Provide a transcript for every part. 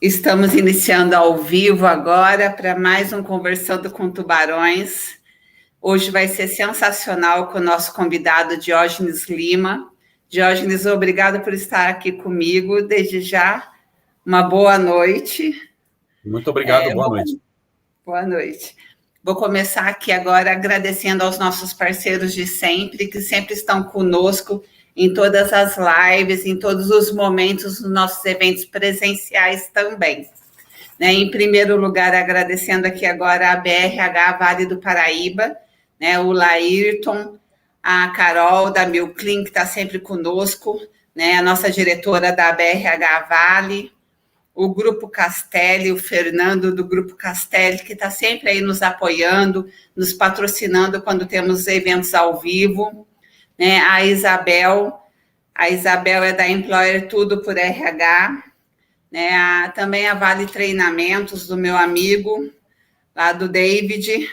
Estamos iniciando ao vivo agora para mais um Conversando com Tubarões. Hoje vai ser sensacional com o nosso convidado Diógenes Lima. Diógenes, obrigado por estar aqui comigo. Desde já, uma boa noite. Muito obrigado, boa noite. Boa noite. Vou começar aqui agora agradecendo aos nossos parceiros de sempre, que sempre estão conosco em todas as lives, em todos os momentos dos nossos eventos presenciais também. Né? Em primeiro lugar, agradecendo aqui agora a BRH Vale do Paraíba, né? O Laírton, a Carol da Milclin, que está sempre conosco, né? A nossa diretora da BRH Vale, o Grupo Castelli, o Fernando do Grupo Castelli, que está sempre aí nos apoiando, nos patrocinando quando temos eventos ao vivo, né? A Isabel é da Employer Tudo por RH, né? Também a Vale Treinamentos, do meu amigo, lá do David.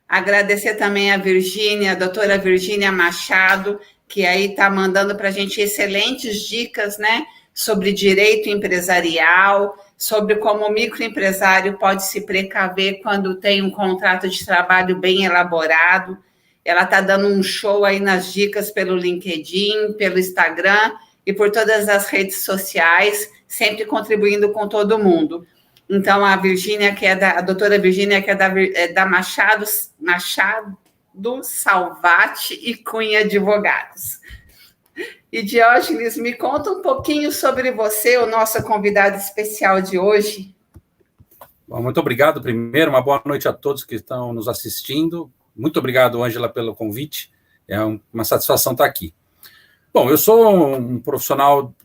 Agradecer também a Virgínia, a doutora Virgínia Machado, que aí está mandando para a gente excelentes dicas, né? Sobre direito empresarial, sobre como o microempresário pode se precaver quando tem um contrato de trabalho bem elaborado. Ela está dando um show aí nas dicas pelo LinkedIn, pelo Instagram e por todas as redes sociais, sempre contribuindo com todo mundo. Então, a Virgínia, a doutora Virgínia, que é da Machado Salvati e Cunha Advogados. E, Diógenes, me conta um pouquinho sobre você, o nosso convidado especial de hoje. Bom, muito obrigado, primeiro, uma boa noite a todos que estão nos assistindo. Muito obrigado, Ângela, pelo convite. É uma satisfação estar aqui. Bom, eu sou um profissional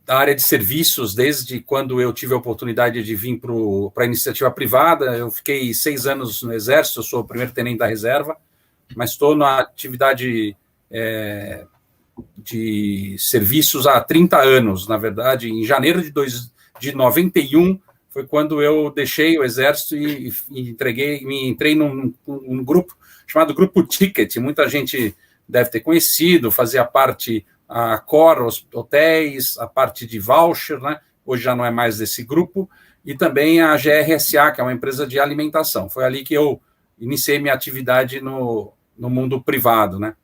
da área de serviços desde quando eu tive a oportunidade de vir para a iniciativa privada. Eu fiquei 6 anos no Exército, eu sou o primeiro tenente da reserva, mas estou na atividade de serviços há 30 anos, na verdade. Em janeiro de 91, foi quando eu deixei o Exército e entrei num grupo chamado Grupo Ticket. Muita gente deve ter conhecido, fazia parte a Cor, os hotéis, a parte de voucher, né? Hoje já não é mais desse grupo, e também a GRSA, que é uma empresa de alimentação. Foi ali que eu iniciei minha atividade no mundo privado, né?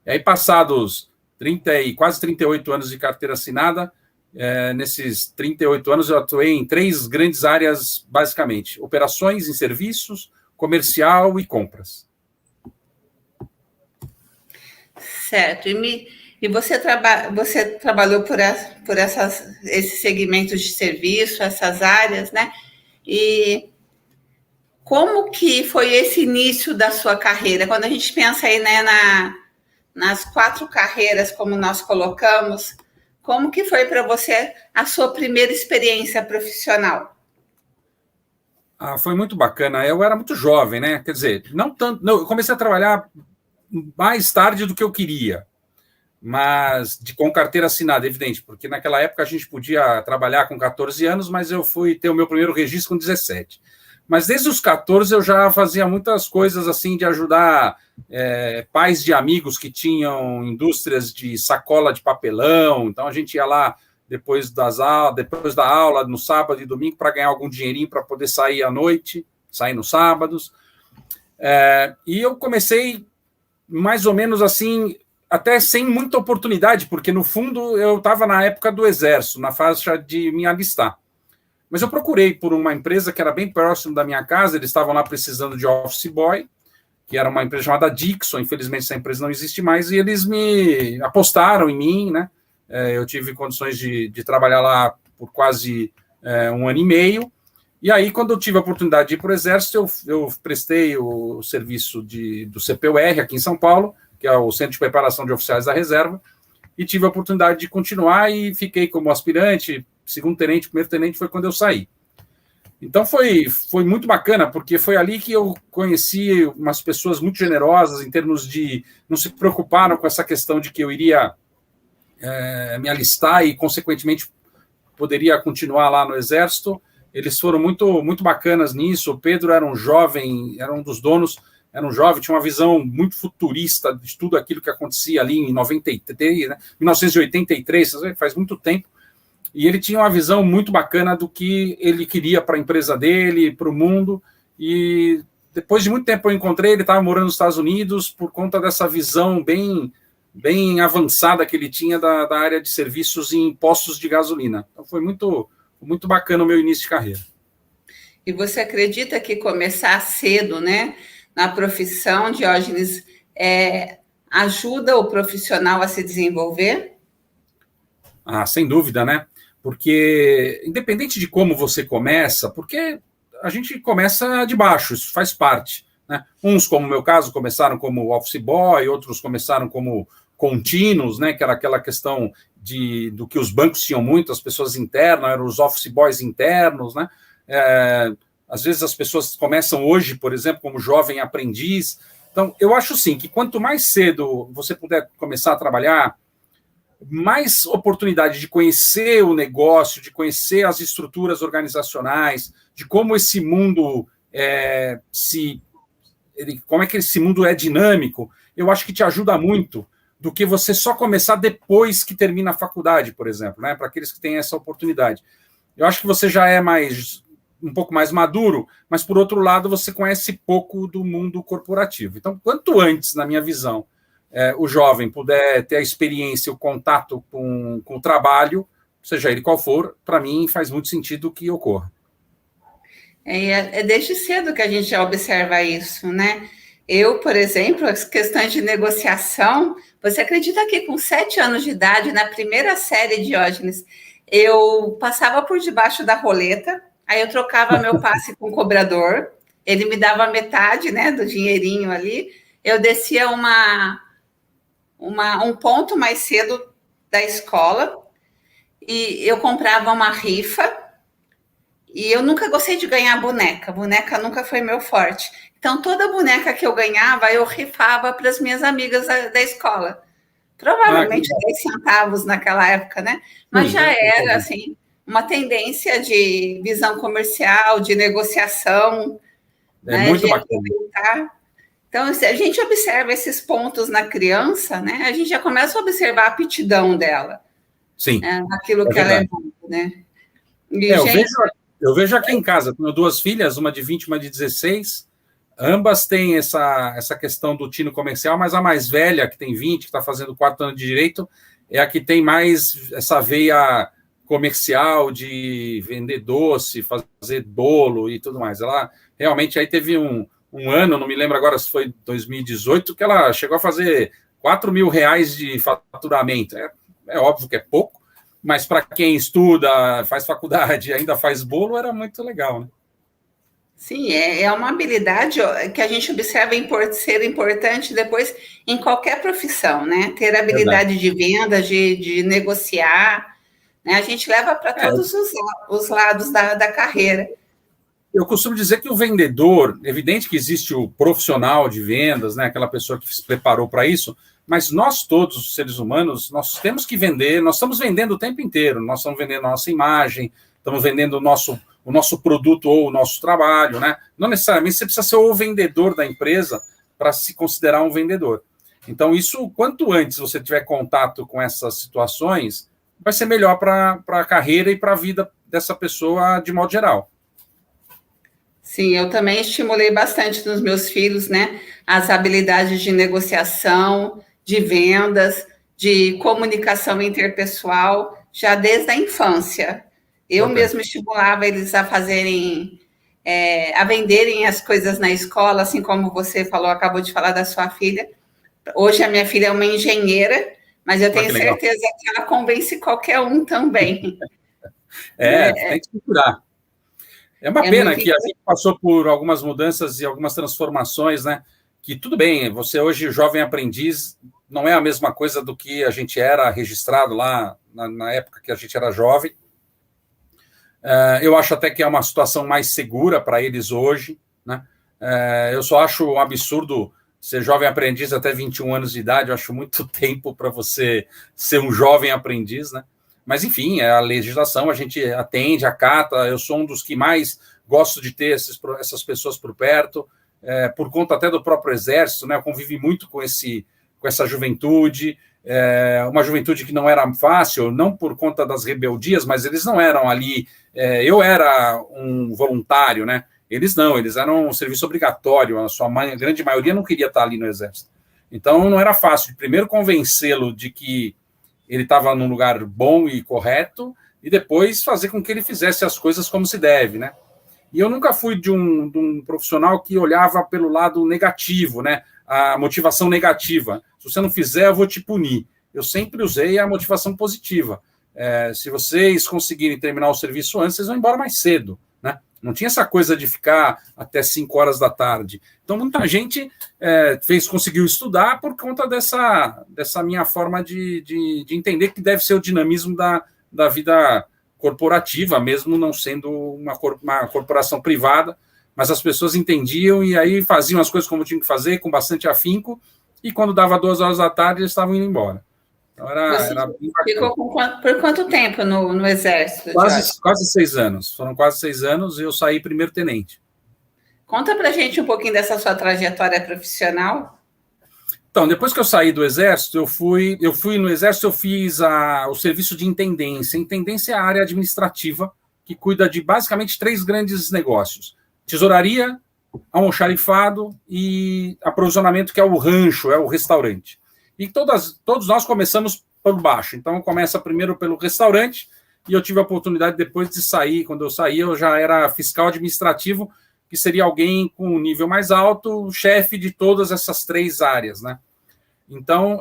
E aí, passados quase 38 anos de carteira assinada, nesses 38 anos eu atuei em 3 grandes áreas, basicamente: operações em serviços, comercial e compras. Certo. E você trabalhou por esses segmentos de serviço, essas áreas, né? E como que foi esse início da sua carreira? Quando a gente pensa aí, né, nas 4 carreiras, como nós colocamos, como que foi para você a sua primeira experiência profissional? Foi muito bacana. Eu era muito jovem, né? Quer dizer, não tanto. Não, eu comecei a trabalhar mais tarde do que eu queria, mas com carteira assinada, evidente, porque naquela época a gente podia trabalhar com 14 anos, mas eu fui ter o meu primeiro registro com 17. Mas desde os 14 eu já fazia muitas coisas assim de ajudar pais de amigos que tinham indústrias de sacola de papelão. Então a gente ia lá depois da aula, no sábado e domingo, para ganhar algum dinheirinho para poder sair à noite, sair nos sábados. E eu comecei mais ou menos assim, até sem muita oportunidade, porque no fundo eu estava na época do Exército, na faixa de me alistar. Mas eu procurei por uma empresa que era bem próximo da minha casa, eles estavam lá precisando de office boy, que era uma empresa chamada Dixon. Infelizmente essa empresa não existe mais, e eles me apostaram em mim, né? Eu tive condições de trabalhar lá por quase 1 ano e meio, e aí quando eu tive a oportunidade de ir para o Exército, eu prestei o serviço do CPUR aqui em São Paulo, que é o Centro de Preparação de Oficiais da Reserva, e tive a oportunidade de continuar e fiquei como aspirante. Segundo tenente, primeiro tenente foi quando eu saí. Então foi muito bacana, porque foi ali que eu conheci umas pessoas muito generosas em termos de não se preocuparam com essa questão de que eu iria me alistar e, consequentemente, poderia continuar lá no Exército. Eles foram muito, muito bacanas nisso. O Pedro era um jovem, era um dos donos, era um jovem, tinha uma visão muito futurista de tudo aquilo que acontecia ali em 93, né? 1983, faz muito tempo. e ele tinha uma visão muito bacana do que ele queria para a empresa dele, para o mundo, e depois de muito tempo eu encontrei, ele estava morando nos Estados Unidos por conta dessa visão bem avançada que ele tinha da área de serviços em postos de gasolina. Então foi muito bacana o meu início de carreira. E você acredita que começar cedo, né, na profissão, Diógenes, ajuda o profissional a se desenvolver? Ah, sem dúvida, né? Porque, independente de como você começa, porque a gente começa de baixo, isso faz parte, né? Uns, como no meu caso, começaram como office boy, outros começaram como contínuos, né? Que era aquela questão do que os bancos tinham muito, as pessoas internas, eram os office boys internos, né? Às vezes as pessoas começam hoje, por exemplo, como jovem aprendiz. Então, eu acho sim que quanto mais cedo você puder começar a trabalhar, mais oportunidade de conhecer o negócio, de conhecer as estruturas organizacionais, de como esse mundo como é que esse mundo é dinâmico, eu acho que te ajuda muito do que você só começar depois que termina a faculdade, por exemplo, né? Para aqueles que têm essa oportunidade. Eu acho que você já é um pouco mais maduro, mas, por outro lado, você conhece pouco do mundo corporativo. Então, quanto antes, na minha visão, o jovem puder ter a experiência, o contato com o trabalho, seja ele qual for, para mim faz muito sentido que ocorra. É desde cedo que a gente já observa isso, né? Eu, por exemplo, as questões de negociação, você acredita que com 7 anos de idade, na primeira série, Diógenes, eu passava por debaixo da roleta, aí eu trocava meu passe com o cobrador, ele me dava metade, né, do dinheirinho ali, eu descia um ponto mais cedo da escola e eu comprava uma rifa e eu nunca gostei de ganhar boneca nunca foi meu forte. Então, toda boneca que eu ganhava, eu rifava para as minhas amigas da escola. Provavelmente 10 centavos naquela época, né? Mas já era, assim, uma tendência de visão comercial, de negociação. Né? Muito bacana. Então, se a gente observa esses pontos na criança, né, a gente já começa a observar a aptidão dela. Sim. Aquilo que ela é boa, né? Eu vejo aqui em casa, tenho 2 filhas, uma de 20 e uma de 16. Ambas têm essa questão do tino comercial, mas a mais velha, que tem 20, que está fazendo 4 anos de direito, é a que tem mais essa veia comercial de vender doce, fazer bolo e tudo mais. Ela realmente aí teve um ano, não me lembro agora se foi 2018, que ela chegou a fazer R$4.000 de faturamento. É óbvio que é pouco, mas para quem estuda, faz faculdade e ainda faz bolo, era muito legal, né? Sim, é uma habilidade que a gente observa ser importante depois em qualquer profissão, né? Ter habilidade de venda, de negociar, né? A gente leva para todos os lados da carreira. Eu costumo dizer que o vendedor, evidente que existe o profissional de vendas, né? Aquela pessoa que se preparou para isso, mas nós todos, os seres humanos, nós temos que vender, nós estamos vendendo o tempo inteiro, nós estamos vendendo a nossa imagem, estamos vendendo o nosso produto ou o nosso trabalho, né? Não necessariamente você precisa ser o vendedor da empresa para se considerar um vendedor. Então, isso, quanto antes você tiver contato com essas situações, vai ser melhor para a carreira e para a vida dessa pessoa de modo geral. Sim, eu também estimulei bastante nos meus filhos, né? As habilidades de negociação, de vendas, de comunicação interpessoal, já desde a infância. Eu mesmo estimulava eles a fazerem, a venderem as coisas na escola, assim como você falou, acabou de falar da sua filha. Hoje a minha filha é uma engenheira, mas eu tenho certeza que ela convence qualquer um também. Tem que estruturar. É uma pena que a gente passou por algumas mudanças e algumas transformações, né? Que tudo bem, você hoje, jovem aprendiz, não é a mesma coisa do que a gente era registrado lá na época que a gente era jovem. Eu acho até que é uma situação mais segura para eles hoje, né? Eu só acho um absurdo ser jovem aprendiz até 21 anos de idade, eu acho muito tempo para você ser um jovem aprendiz, né? Mas, enfim, é a legislação, a gente atende, acata, eu sou um dos que mais gosto de ter essas pessoas por perto, por conta até do próprio Exército, né? Eu convivi muito com essa juventude, uma juventude que não era fácil, não por conta das rebeldias, mas eles não eram ali. Eu era um voluntário, né? Eles não, eles eram um serviço obrigatório, a grande maioria não queria estar ali no Exército. Então não era fácil, primeiro convencê-lo de que ele estava num lugar bom e correto, e depois fazer com que ele fizesse as coisas como se deve, né? E eu nunca fui de um profissional que olhava pelo lado negativo, né? A motivação negativa. Se você não fizer, eu vou te punir. Eu sempre usei a motivação positiva. Se vocês conseguirem terminar o serviço antes, vocês vão embora mais cedo, né? Não tinha essa coisa de ficar até 5 horas da tarde. Então, muita gente conseguiu estudar por conta dessa minha forma de entender que deve ser o dinamismo da vida corporativa, mesmo não sendo uma corporação privada, mas as pessoas entendiam e aí faziam as coisas como tinham que fazer, com bastante afinco, e quando dava 2 horas da tarde, eles estavam indo embora. Então, era bem ficou por quanto tempo no Exército? Quase 6 anos. Foram quase 6 anos e eu saí primeiro-tenente. Conta pra gente um pouquinho dessa sua trajetória profissional. Então, depois que eu saí do Exército, eu fui no Exército, eu fiz o serviço de intendência. Intendência é a área administrativa que cuida de basicamente 3 grandes negócios: tesouraria, almoxarifado e aprovisionamento, que é o rancho, é o restaurante. E todos nós começamos por baixo. Então, começa primeiro pelo restaurante, e eu tive a oportunidade depois de sair. Quando eu saí, eu já era fiscal administrativo, que seria alguém com um nível mais alto, chefe de todas essas 3 áreas, né? Então,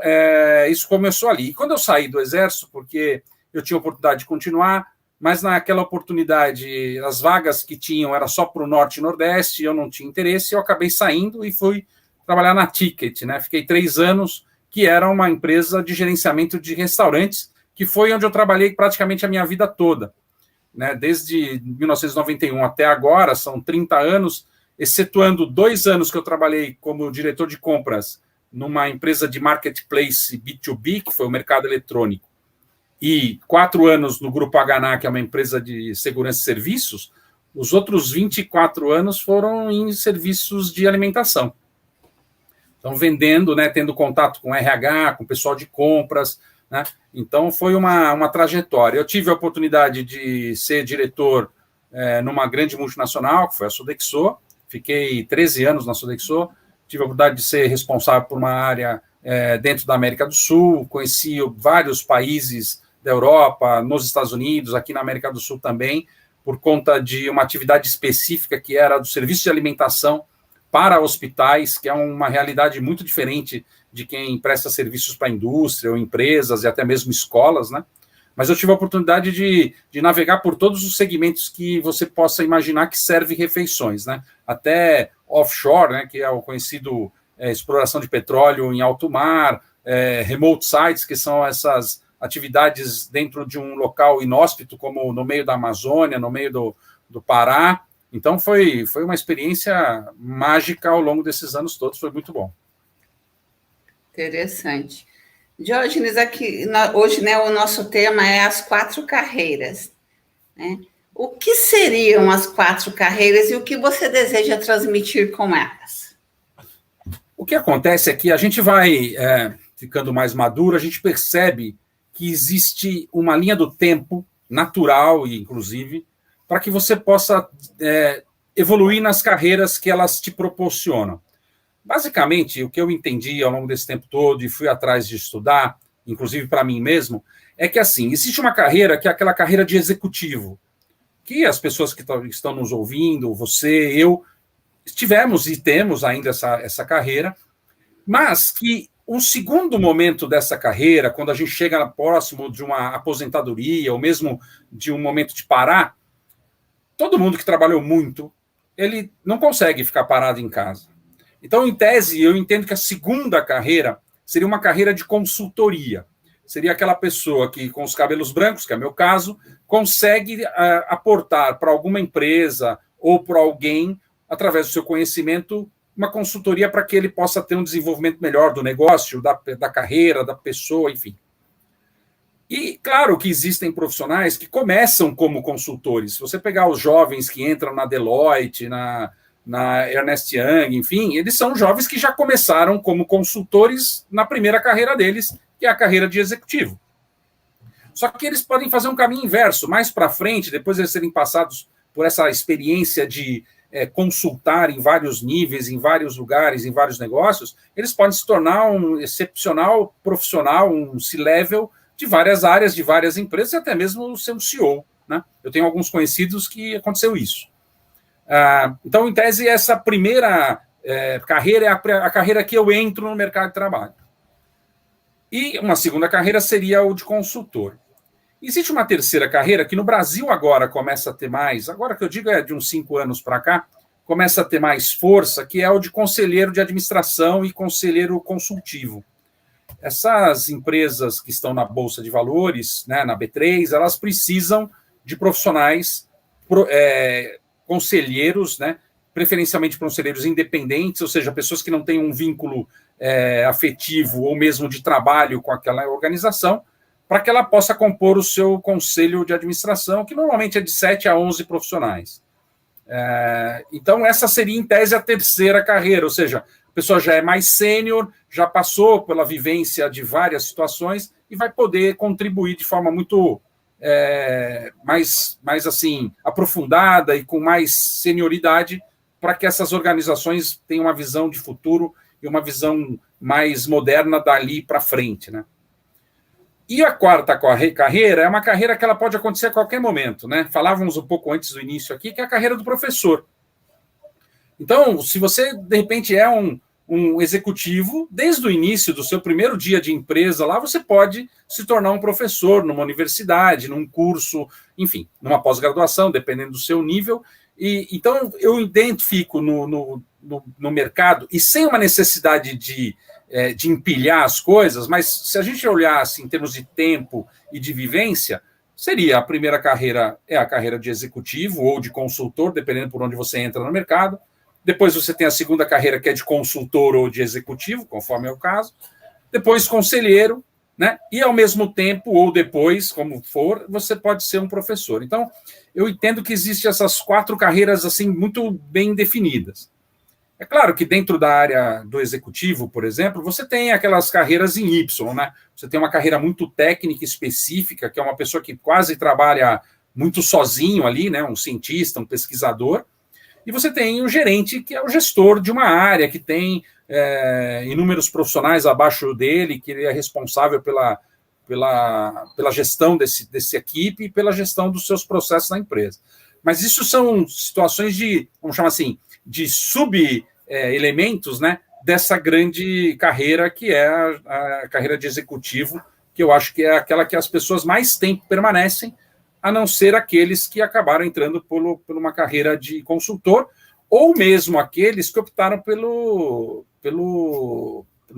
isso começou ali. E quando eu saí do Exército, porque eu tinha a oportunidade de continuar, mas naquela oportunidade, as vagas que tinham era só para o Norte e Nordeste, eu não tinha interesse, eu acabei saindo e fui trabalhar na Ticket, né? Fiquei 3 anos, que era uma empresa de gerenciamento de restaurantes, que foi onde eu trabalhei praticamente a minha vida toda, né? Desde 1991 até agora, são 30 anos, excetuando 2 anos que eu trabalhei como diretor de compras numa empresa de marketplace B2B, que foi o mercado eletrônico, e 4 anos no Grupo Hana, que é uma empresa de segurança e serviços. Os outros 24 anos foram em serviços de alimentação. Então, vendendo, né, tendo contato com RH, com pessoal de compras, né? Então, foi uma trajetória. Eu tive a oportunidade de ser diretor numa grande multinacional, que foi a Sodexo. Fiquei 13 anos na Sodexo. Tive a oportunidade de ser responsável por uma área dentro da América do Sul. Conheci vários países da Europa, nos Estados Unidos, aqui na América do Sul também, por conta de uma atividade específica que era do serviço de alimentação para hospitais, que é uma realidade muito diferente de quem presta serviços para a indústria ou empresas e até mesmo escolas, né? Mas eu tive a oportunidade de navegar por todos os segmentos que você possa imaginar que serve refeições, né? Até offshore, né, que é o conhecido exploração de petróleo em alto mar, remote sites, que são essas atividades dentro de um local inóspito, como no meio da Amazônia, no meio do Pará. Então, foi uma experiência mágica ao longo desses anos todos, foi muito bom. Interessante. Diógenes, aqui, hoje, né, o nosso tema é as 4 carreiras, né? O que seriam as 4 carreiras e o que você deseja transmitir com elas? O que acontece é que a gente vai ficando mais maduro, a gente percebe que existe uma linha do tempo natural, inclusive, para que você possa evoluir nas carreiras que elas te proporcionam. Basicamente, o que eu entendi ao longo desse tempo todo e fui atrás de estudar, inclusive para mim mesmo, é que, assim, existe uma carreira que é aquela carreira de executivo, que as pessoas que estão nos ouvindo, você, eu, tivemos e temos ainda essa carreira, mas que um segundo momento dessa carreira, quando a gente chega próximo de uma aposentadoria ou mesmo de um momento de parar, todo mundo que trabalhou muito, ele não consegue ficar parado em casa. Então, em tese, eu entendo que a segunda carreira seria uma carreira de consultoria. Seria aquela pessoa que, com os cabelos brancos, que é meu caso, consegue aportar para alguma empresa ou para alguém, através do seu conhecimento, uma consultoria para que ele possa ter um desenvolvimento melhor do negócio, da carreira, da pessoa, enfim. E, claro, que existem profissionais que começam como consultores. Se você pegar os jovens que entram na Deloitte, na Ernst Young, enfim, eles são jovens que já começaram como consultores na primeira carreira deles, que é a carreira de executivo. Só que eles podem fazer um caminho inverso, mais para frente, depois de eles serem passados por essa experiência de consultar em vários níveis, em vários lugares, em vários negócios, eles podem se tornar um excepcional profissional, um C-level de várias áreas, de várias empresas, e até mesmo ser um CEO. Né? Eu tenho alguns conhecidos que aconteceu isso. Então, em tese, essa primeira carreira é a carreira que eu entro no mercado de trabalho. E uma segunda carreira seria o de consultor. Existe uma terceira carreira que no Brasil agora começa a ter mais, agora que eu digo é de uns 5 anos para cá, começa a ter mais força, que é o de conselheiro de administração e conselheiro consultivo. Essas empresas que estão na Bolsa de Valores, né, na B3, elas precisam de profissionais, conselheiros, né, preferencialmente conselheiros independentes, ou seja, pessoas que não têm um vínculo afetivo ou mesmo de trabalho com aquela organização, para que ela possa compor o seu conselho de administração, que normalmente é de 7 a 11 profissionais. Então, essa seria, em tese, a terceira carreira, ou seja, a pessoa já é mais sênior, já passou pela vivência de várias situações e vai poder contribuir de forma muito mais assim, aprofundada e com mais senioridade para que essas organizações tenham uma visão de futuro e uma visão mais moderna dali para frente, né? E a quarta carreira é uma carreira que ela pode acontecer a qualquer momento, né? Falávamos um pouco antes do início aqui, que é a carreira do professor. Então, se você, de repente, é um executivo, desde o início do seu primeiro dia de empresa lá, você pode se tornar um professor numa universidade, num curso, enfim, numa pós-graduação, dependendo do seu nível. E então, eu identifico no mercado, e sem uma necessidade de empilhar as coisas, mas se a gente olhasse em termos de tempo e de vivência, seria a primeira carreira, a carreira de executivo ou de consultor, dependendo por onde você entra no mercado. Depois você tem a segunda carreira, que é de consultor ou de executivo, conforme é o caso. Depois conselheiro, né? E ao mesmo tempo, ou depois, como for, você pode ser um professor. Então, eu entendo que existem essas 4 carreiras assim muito bem definidas. É claro que dentro da área do executivo, por exemplo, você tem aquelas carreiras em Y, né? Você tem uma carreira muito técnica específica, que é uma pessoa que quase trabalha muito sozinho ali, né? Um cientista, um pesquisador. E você tem o gerente, que é o gestor de uma área, que tem inúmeros profissionais abaixo dele, que ele é responsável pela gestão desse equipe e pela gestão dos seus processos na empresa. Mas isso são situações de, vamos chamar assim, de sub-elementos, né, dessa grande carreira, que é a carreira de executivo, que eu acho que é aquela que as pessoas mais tempo permanecem, a não ser aqueles que acabaram entrando por uma carreira de consultor, ou mesmo aqueles que optaram pelo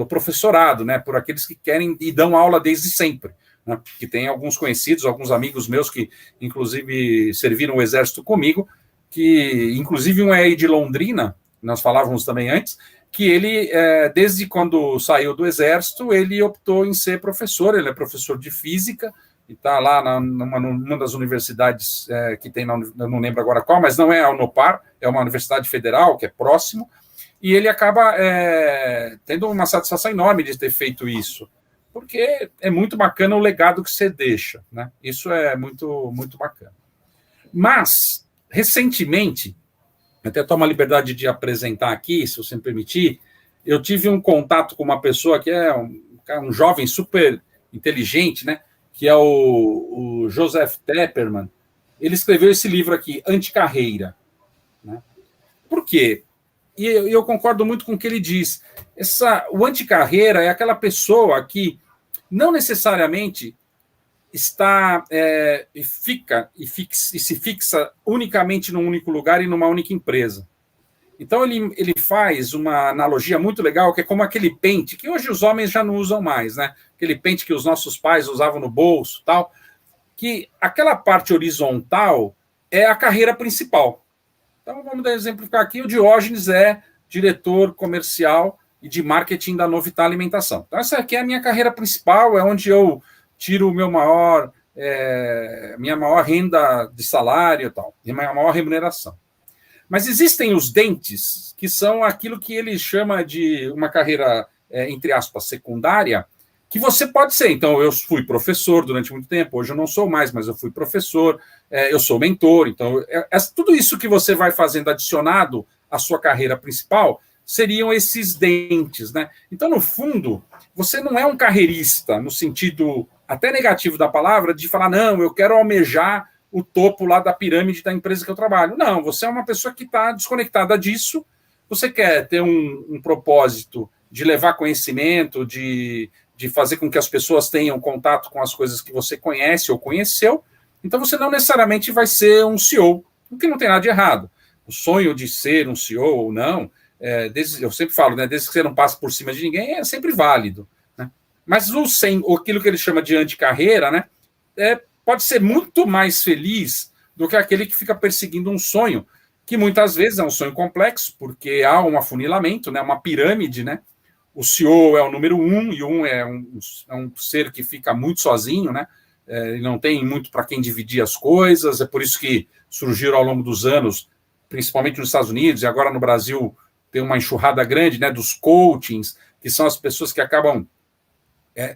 professorado, né, por aqueles que querem e dão aula desde sempre. Né, que tem alguns conhecidos, alguns amigos meus que, inclusive, serviram o exército comigo, que, inclusive, um é aí de Londrina, nós falávamos também antes, que ele, desde quando saiu do exército, ele optou em ser professor, ele é professor de física, e está lá numa das universidades que tem, eu não lembro agora qual, mas não é a Unopar, é uma universidade federal, que é próximo, e ele acaba tendo uma satisfação enorme de ter feito isso, porque é muito bacana o legado que você deixa, né? Isso é muito, muito bacana. Mas, recentemente, até tomo a liberdade de apresentar aqui, se você me permitir, eu tive um contato com uma pessoa que é um jovem super inteligente, né? Que é o Joseph Tepperman. Ele escreveu esse livro aqui, Anticarreira. Né? Por quê? E eu concordo muito com o que ele diz. O anticarreira é aquela pessoa que não necessariamente está e se fixa unicamente num único lugar e numa única empresa. Então, ele faz uma analogia muito legal, que é como aquele pente, que hoje os homens já não usam mais, né? Aquele pente que os nossos pais usavam no bolso, tal, que aquela parte horizontal é a carreira principal. Então, vamos exemplificar aqui, o Diógenes é diretor comercial e de marketing da Novità Alimentação. Então, essa aqui é a minha carreira principal, é onde eu tiro o meu minha maior renda de salário e tal, e minha maior remuneração. Mas existem os dentes, que são aquilo que ele chama de uma carreira, entre aspas, secundária, que você pode ser. Então, eu fui professor durante muito tempo, hoje eu não sou mais, mas eu fui professor, eu sou mentor. Então, tudo isso que você vai fazendo adicionado à sua carreira principal seriam esses dentes, né? Então, no fundo, você não é um carreirista, no sentido até negativo da palavra, de falar, não, eu quero almejar o topo lá da pirâmide da empresa que eu trabalho. Não, você é uma pessoa que está desconectada disso, você quer ter um propósito de levar conhecimento, de fazer com que as pessoas tenham contato com as coisas que você conhece ou conheceu, então você não necessariamente vai ser um CEO, o que não tem nada de errado. O sonho de ser um CEO ou não, eu sempre falo, né, desde que você não passe por cima de ninguém, é sempre válido. Né? Mas aquilo que ele chama de anticarreira, né, pode ser muito mais feliz do que aquele que fica perseguindo um sonho, que muitas vezes é um sonho complexo, porque há um afunilamento, né, uma pirâmide, né? O CEO é o número 1, e é um ser que fica muito sozinho, né? Ele não tem muito para quem dividir as coisas, é por isso que surgiram ao longo dos anos, principalmente nos Estados Unidos, e agora no Brasil tem uma enxurrada grande, né, dos coachings, que são as pessoas que acabam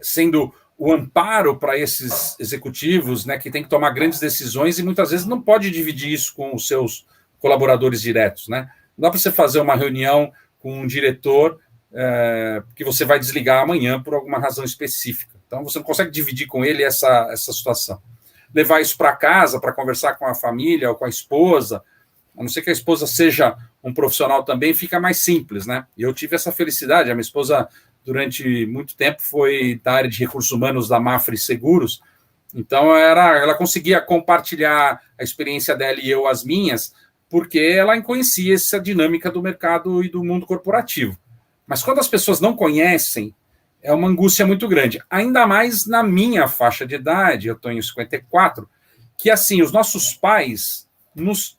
sendo o amparo para esses executivos, né, que tem que tomar grandes decisões e muitas vezes não pode dividir isso com os seus colaboradores diretos, né? Não dá para você fazer uma reunião com um diretor que você vai desligar amanhã por alguma razão específica. Então, você não consegue dividir com ele essa situação. Levar isso para casa, para conversar com a família ou com a esposa, a não ser que a esposa seja um profissional também, fica mais simples, né? E eu tive essa felicidade. A minha esposa, durante muito tempo, foi da área de recursos humanos da Mafra Seguros. Então, ela conseguia compartilhar a experiência dela e eu as minhas, porque ela conhecia essa dinâmica do mercado e do mundo corporativo. Mas quando as pessoas não conhecem, é uma angústia muito grande. Ainda mais na minha faixa de idade, eu tenho 54, que assim, os nossos pais nos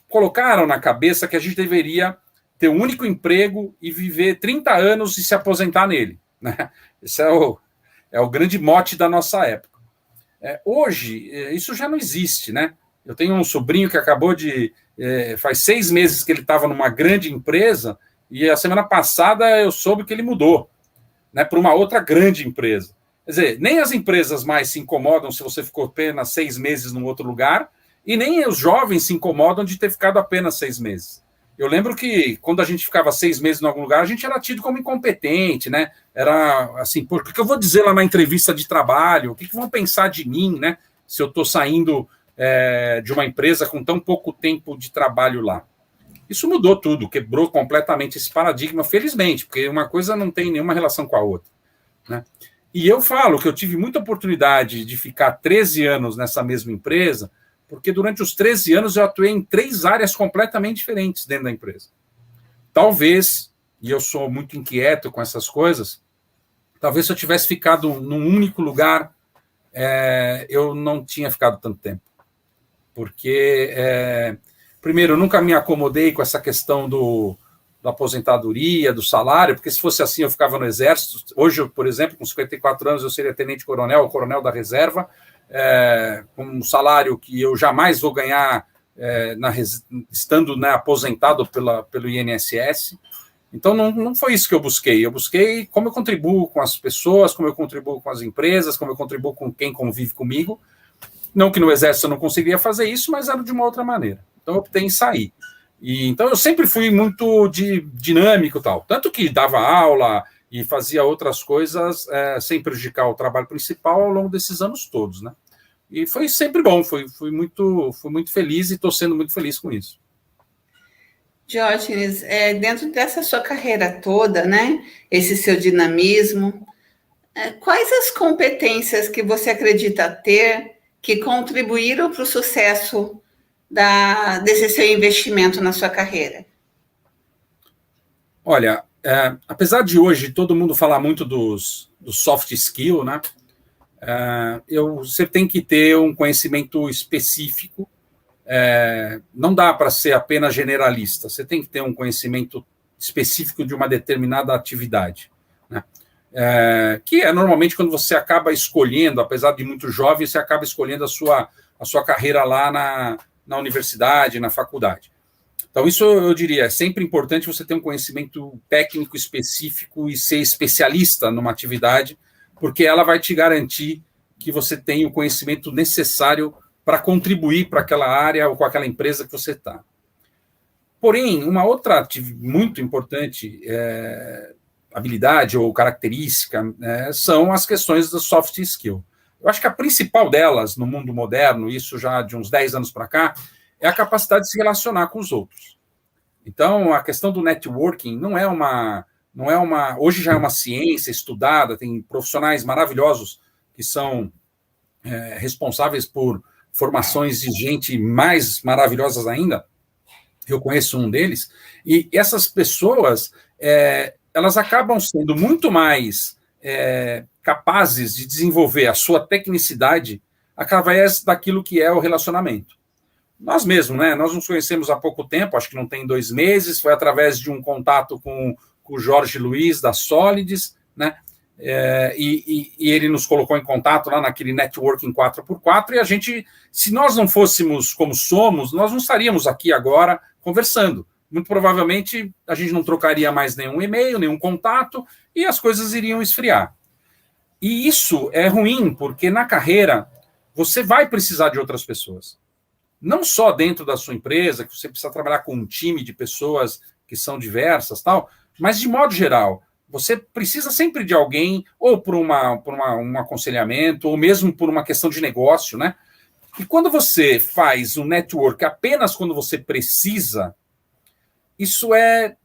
colocaram na cabeça que a gente deveria ter um único emprego e viver 30 anos e se aposentar nele. Né? Esse é o grande mote da nossa época. Hoje, isso já não existe, né? Eu tenho um sobrinho que acabou faz 6 meses que ele estava numa grande empresa e a semana passada eu soube que ele mudou, né, para uma outra grande empresa. Quer dizer, nem as empresas mais se incomodam se você ficou apenas 6 meses num outro lugar e nem os jovens se incomodam de ter ficado apenas 6 meses. Eu lembro que quando a gente ficava 6 meses em algum lugar, a gente era tido como incompetente, né? Era assim, por que eu vou dizer lá na entrevista de trabalho? O que vão pensar de mim, né? Se eu estou saindo de uma empresa com tão pouco tempo de trabalho lá. Isso mudou tudo, quebrou completamente esse paradigma, felizmente, porque uma coisa não tem nenhuma relação com a outra. Né? E eu falo que eu tive muita oportunidade de ficar 13 anos nessa mesma empresa, porque durante os 13 anos eu atuei em 3 áreas completamente diferentes dentro da empresa. Talvez, e eu sou muito inquieto com essas coisas, talvez se eu tivesse ficado num único lugar, eu não tinha ficado tanto tempo. Porque, primeiro, eu nunca me acomodei com essa questão da aposentadoria, do salário, porque se fosse assim eu ficava no Exército. Hoje, por exemplo, com 54 anos, eu seria tenente-coronel, coronel da reserva, com um salário que eu jamais vou ganhar estando, né, aposentado pelo INSS. Então, não foi isso que eu busquei. Eu busquei como eu contribuo com as pessoas, como eu contribuo com as empresas, como eu contribuo com quem convive comigo. Não que no Exército eu não conseguiria fazer isso, mas era de uma outra maneira. Então, eu optei em sair. Então, eu sempre fui muito dinâmico e tal. Tanto que dava aula e fazia outras coisas sem prejudicar o trabalho principal ao longo desses anos todos, né? E foi sempre bom, fui muito feliz e estou sendo muito feliz com isso. Diógenes, dentro dessa sua carreira toda, né, esse seu dinamismo, quais as competências que você acredita ter que contribuíram para o sucesso desse seu investimento na sua carreira? Olha, apesar de hoje todo mundo falar muito dos soft skill, né? Você tem que ter um conhecimento específico. Não dá para ser apenas generalista. Você tem que ter um conhecimento específico de uma determinada atividade, né? Que é normalmente quando você acaba escolhendo, apesar de muito jovem, você acaba escolhendo a sua carreira lá na universidade, na faculdade. Então, isso eu diria, é sempre importante você ter um conhecimento técnico específico e ser especialista numa atividade, porque ela vai te garantir que você tem o conhecimento necessário para contribuir para aquela área ou com aquela empresa que você está. Porém, uma outra muito importante habilidade ou característica são as questões do soft skill. Eu acho que a principal delas no mundo moderno, isso já de uns 10 anos para cá, é a capacidade de se relacionar com os outros. Então, a questão do networking não é uma... Hoje já é uma ciência estudada, tem profissionais maravilhosos que são responsáveis por formações de gente mais maravilhosas ainda. Eu conheço um deles, e essas pessoas, elas acabam sendo muito mais capazes de desenvolver a sua tecnicidade através daquilo que é o relacionamento. Nós mesmos, né? Nós nos conhecemos há pouco tempo, acho que não tem 2 meses, foi através de um contato com o Jorge Luiz, da Solides, né? E ele nos colocou em contato lá naquele networking 4x4, e a gente, se nós não fôssemos como somos, nós não estaríamos aqui agora conversando. Muito provavelmente a gente não trocaria mais nenhum e-mail, nenhum contato, e as coisas iriam esfriar. E isso é ruim, porque na carreira você vai precisar de outras pessoas. Não só dentro da sua empresa, que você precisa trabalhar com um time de pessoas que são diversas, tal, mas de modo geral, você precisa sempre de alguém, ou por um aconselhamento, ou mesmo por uma questão de negócio, né? E quando você faz um network apenas quando você precisa, isso é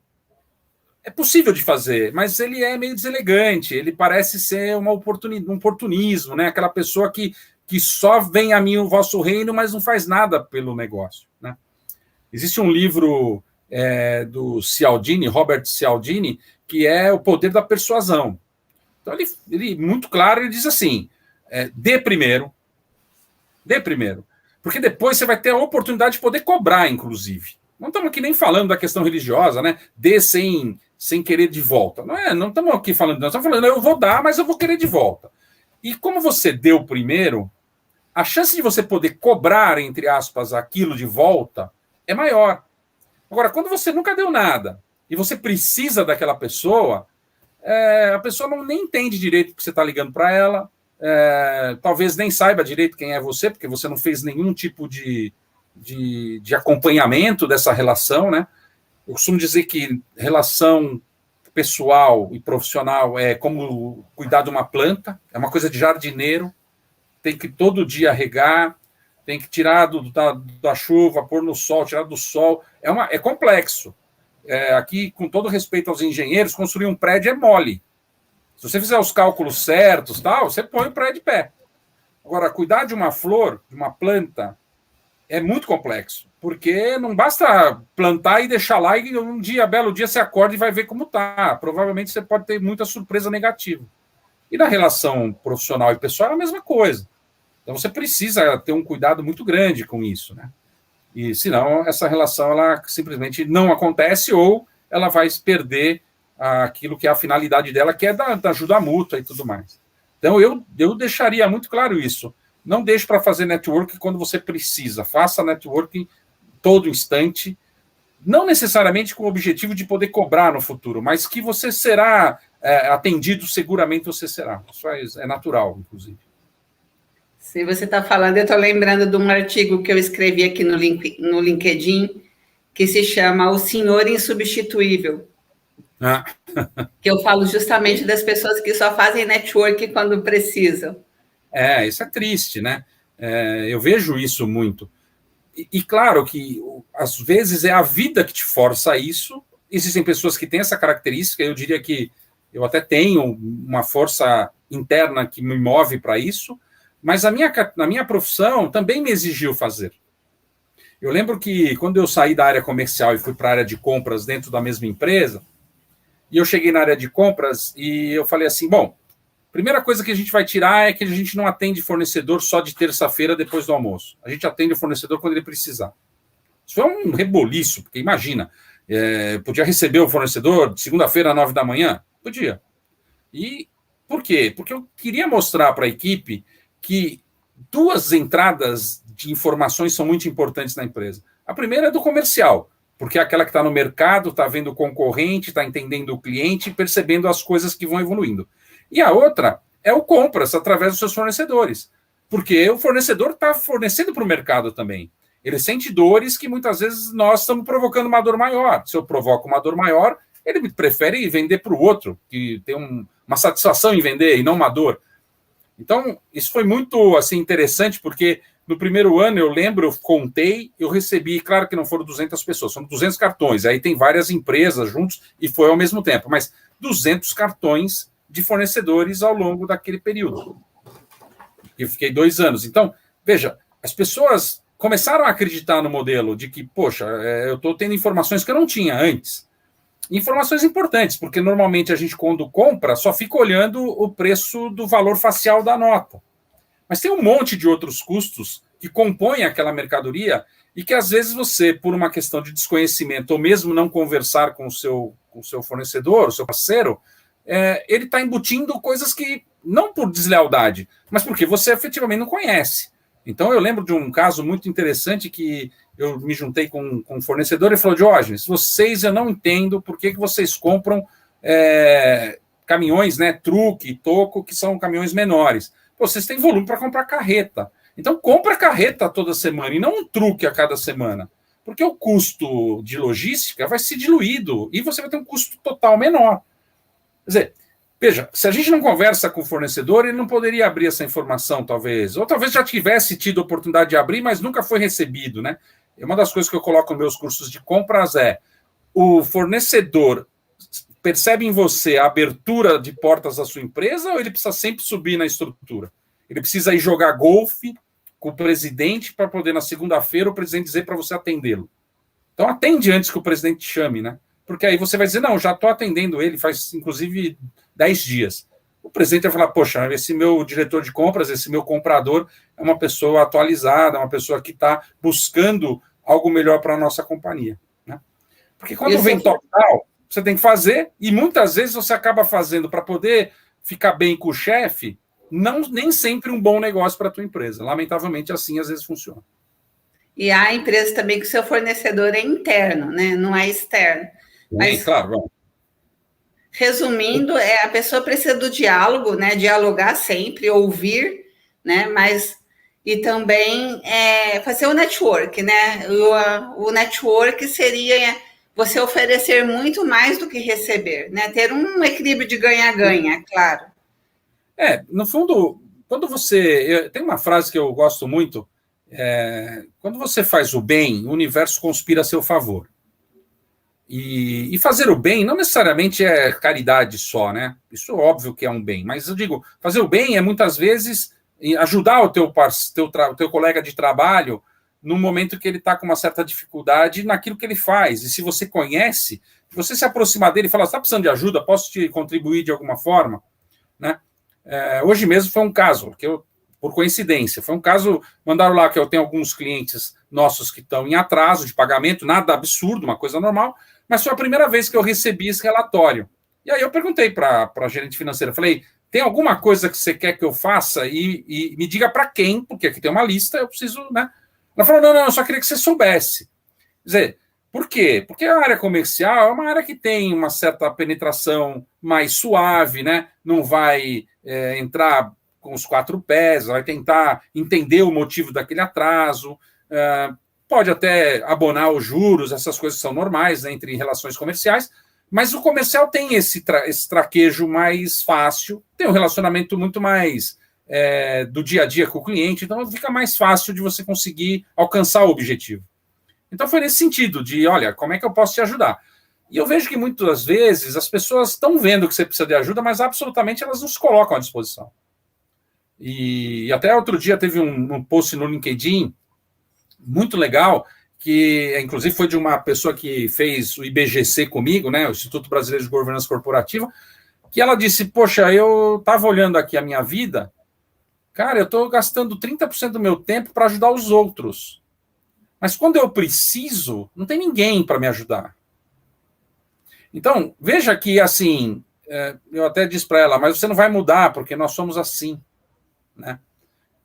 possível de fazer, mas ele é meio deselegante, ele parece ser um oportunismo, né? Aquela pessoa que só vem a mim o vosso reino, mas não faz nada pelo negócio, né? Existe um livro do Cialdini, Robert Cialdini, que é O Poder da Persuasão. Então, ele muito claro, ele diz assim, dê primeiro, porque depois você vai ter a oportunidade de poder cobrar, inclusive. Não estamos aqui nem falando da questão religiosa, né? Dê sem querer de volta. Não estamos aqui falando, nós estamos falando, eu vou dar, mas eu vou querer de volta. E como você deu primeiro, a chance de você poder cobrar, entre aspas, aquilo de volta é maior. Agora, quando você nunca deu nada e você precisa daquela pessoa, a pessoa nem entende direito que você está ligando para ela, talvez nem saiba direito quem é você, porque você não fez nenhum tipo de acompanhamento dessa relação, né? Eu costumo dizer que relação pessoal e profissional é como cuidar de uma planta, é uma coisa de jardineiro, tem que todo dia regar, tem que tirar da chuva, pôr no sol, tirar do sol, é complexo. Aqui, com todo respeito aos engenheiros, construir um prédio é mole. Se você fizer os cálculos certos, tal, você põe o prédio de pé. Agora, cuidar de uma flor, de uma planta, é muito complexo, porque não basta plantar e deixar lá e um belo dia, você acorda e vai ver como está. Provavelmente você pode ter muita surpresa negativa. E na relação profissional e pessoal é a mesma coisa. Então você precisa ter um cuidado muito grande com isso, né? E senão essa relação ela simplesmente não acontece ou ela vai perder aquilo que é a finalidade dela, que é da ajuda mútua e tudo mais. Então eu deixaria muito claro isso. Não deixe para fazer network quando você precisa. Faça networking todo instante, não necessariamente com o objetivo de poder cobrar no futuro, mas que você será atendido, seguramente você será. Isso é natural, inclusive. Se você está falando, eu estou lembrando de um artigo que eu escrevi aqui no LinkedIn, que se chama O Senhor Insubstituível. Que eu falo justamente das pessoas que só fazem network quando precisam. Isso é triste, né? Eu vejo isso muito. E claro que, às vezes, é a vida que te força a isso. Existem pessoas que têm essa característica, eu diria que eu até tenho uma força interna que me move para isso, mas na minha profissão também me exigiu fazer. Eu lembro que, quando eu saí da área comercial e fui para a área de compras dentro da mesma empresa, e eu cheguei na área de compras e eu falei assim, bom, primeira coisa que a gente vai tirar é que a gente não atende fornecedor só de terça-feira depois do almoço. A gente atende o fornecedor quando ele precisar. Isso é um reboliço, porque imagina, podia receber o fornecedor de segunda-feira às 9 da manhã? Podia. E por quê? Porque eu queria mostrar para a equipe que 2 entradas de informações são muito importantes na empresa. A primeira é do comercial. porque é aquela que está no mercado, está vendo o concorrente, está entendendo o cliente, percebendo as coisas que vão evoluindo. E a outra é o compras, através dos seus fornecedores, porque o fornecedor está fornecendo para o mercado também. Ele sente dores que muitas vezes nós estamos provocando uma dor maior. Se eu provoco uma dor maior, ele prefere vender para o outro, que tem uma satisfação em vender e não uma dor. Então, isso foi muito assim, interessante, porque no primeiro ano, eu lembro, eu contei, eu recebi, claro que não foram 200 pessoas, foram 200 cartões, aí tem várias empresas juntos, e foi ao mesmo tempo, mas 200 cartões de fornecedores ao longo daquele período. Eu fiquei 2 anos. Então, veja, as pessoas começaram a acreditar no modelo de que, poxa, eu estou tendo informações que eu não tinha antes. Informações importantes, porque normalmente a gente, quando compra, só fica olhando o preço do valor facial da nota. Mas tem um monte de outros custos que compõem aquela mercadoria e que, às vezes, você, por uma questão de desconhecimento ou mesmo não conversar com o seu fornecedor, o seu parceiro, ele está embutindo coisas que, não por deslealdade, mas porque você efetivamente não conhece. Então, eu lembro de um caso muito interessante que eu me juntei com um fornecedor e falou: Diógenes, vocês, eu não entendo por que vocês compram caminhões, né, truque, toco, que são caminhões menores. Vocês têm volume para comprar carreta. Então, compra carreta toda semana e não um truque a cada semana. Porque o custo de logística vai ser diluído e você vai ter um custo total menor. Quer dizer, veja, se a gente não conversa com o fornecedor, ele não poderia abrir essa informação, talvez. Ou talvez já tivesse tido a oportunidade de abrir, mas nunca foi recebido, né? E uma das coisas que eu coloco nos meus cursos de compras é: o fornecedor percebe em você a abertura de portas da sua empresa ou ele precisa sempre subir na estrutura? Ele precisa ir jogar golfe com o presidente para poder, na segunda-feira, o presidente dizer para você atendê-lo. Então, atende antes que o presidente te chame, né? Porque aí você vai dizer: não, já estou atendendo ele faz, inclusive, 10 dias. O presidente vai falar: poxa, esse meu diretor de compras, esse meu comprador é uma pessoa atualizada, uma pessoa que está buscando algo melhor para a nossa companhia, né? Porque quando vem top-down, você tem que fazer, e muitas vezes você acaba fazendo para poder ficar bem com o chefe, nem sempre um bom negócio para a tua empresa. Lamentavelmente, assim às vezes funciona. E há empresas também que o seu fornecedor é interno, né? Não é externo. Mas, claro, bom. Resumindo, a pessoa precisa do diálogo, né? Dialogar sempre, ouvir, né? Mas e também fazer o network, né? O network seria você oferecer muito mais do que receber, né? Ter um equilíbrio de ganha-ganha, claro. No fundo, quando você... Tem uma frase que eu gosto muito, quando você faz o bem, o universo conspira a seu favor. E fazer o bem não necessariamente é caridade só, né? Isso é óbvio que é um bem, mas eu digo, fazer o bem é muitas vezes ajudar o teu colega de trabalho no momento que ele está com uma certa dificuldade naquilo que ele faz. E se você conhece, você se aproximar dele e falar: você está precisando de ajuda? Posso te contribuir de alguma forma? Né? Hoje mesmo foi um caso, por coincidência, foi um caso, mandaram lá que eu tenho alguns clientes nossos que estão em atraso de pagamento, nada absurdo, uma coisa normal, mas foi a primeira vez que eu recebi esse relatório. E aí eu perguntei para a gerente financeira, falei: tem alguma coisa que você quer que eu faça? E me diga para quem, porque aqui tem uma lista, eu preciso, né? Ela falou: não, eu só queria que você soubesse. Quer dizer, por quê? Porque a área comercial é uma área que tem uma certa penetração mais suave, né? Não vai entrar com os 4 pés, vai tentar entender o motivo daquele atraso, pode até abonar os juros, essas coisas são normais, né, entre relações comerciais, mas o comercial tem esse traquejo mais fácil, tem um relacionamento muito mais do dia a dia com o cliente, então fica mais fácil de você conseguir alcançar o objetivo. Então foi nesse sentido, de, olha, como é que eu posso te ajudar? E eu vejo que muitas vezes as pessoas estão vendo que você precisa de ajuda, mas absolutamente elas não se colocam à disposição. E até outro dia teve um post no LinkedIn muito legal, que inclusive foi de uma pessoa que fez o IBGC comigo, né, o Instituto Brasileiro de Governança Corporativa, que ela disse: poxa, eu estava olhando aqui a minha vida, cara, eu estou gastando 30% do meu tempo para ajudar os outros. Mas quando eu preciso, não tem ninguém para me ajudar. Então, veja que, assim, eu até disse para ela: mas você não vai mudar, porque nós somos assim, né?